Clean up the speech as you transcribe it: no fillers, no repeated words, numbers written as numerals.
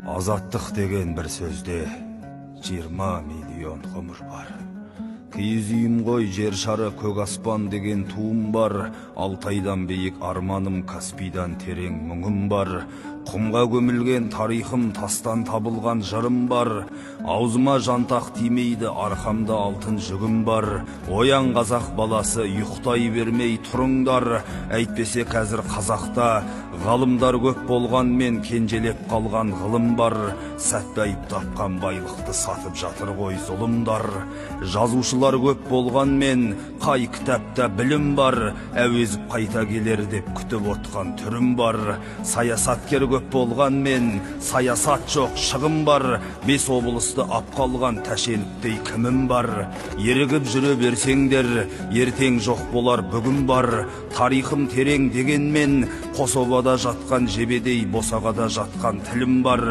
Азаттық деген бір сөзде 20 миллион ғұмыр бар. Киіз үйім ғой, жер шары көк аспан деген туым бар. Алтайдан биік арманым, Каспийдан терең мұңым бар. Құмға көмілген тарихым, тастан табылған жырым бар. Аузыма жантақ тимейді, арқамда алтын жүгім бар. Оян қазақ баласы, ұйықтай бермей тұрыңдар. Әйтпесе қазір қазақта ғалымдар көп болғанмен кенжелеп қалған ғылым бар. Сәтбаев тапқан байлықты сатып жатыр ғой зұлымдар. Жазушылар көп болғанмен қай кітапта білім бар. Әуезіп қайта келер деп күтіп отқан түрім бар. Саясаткер көп болғанмен саясат жоқ, шығым бар. 5 облысты ап қалған Тәшеновтей кімім бар. Ерігіп жүре берсеңдер, ертең жоқ болар бүгін бар. Тарихым терең дегенмен Қособада жатқан жебедей босағада жатқан тілім бар.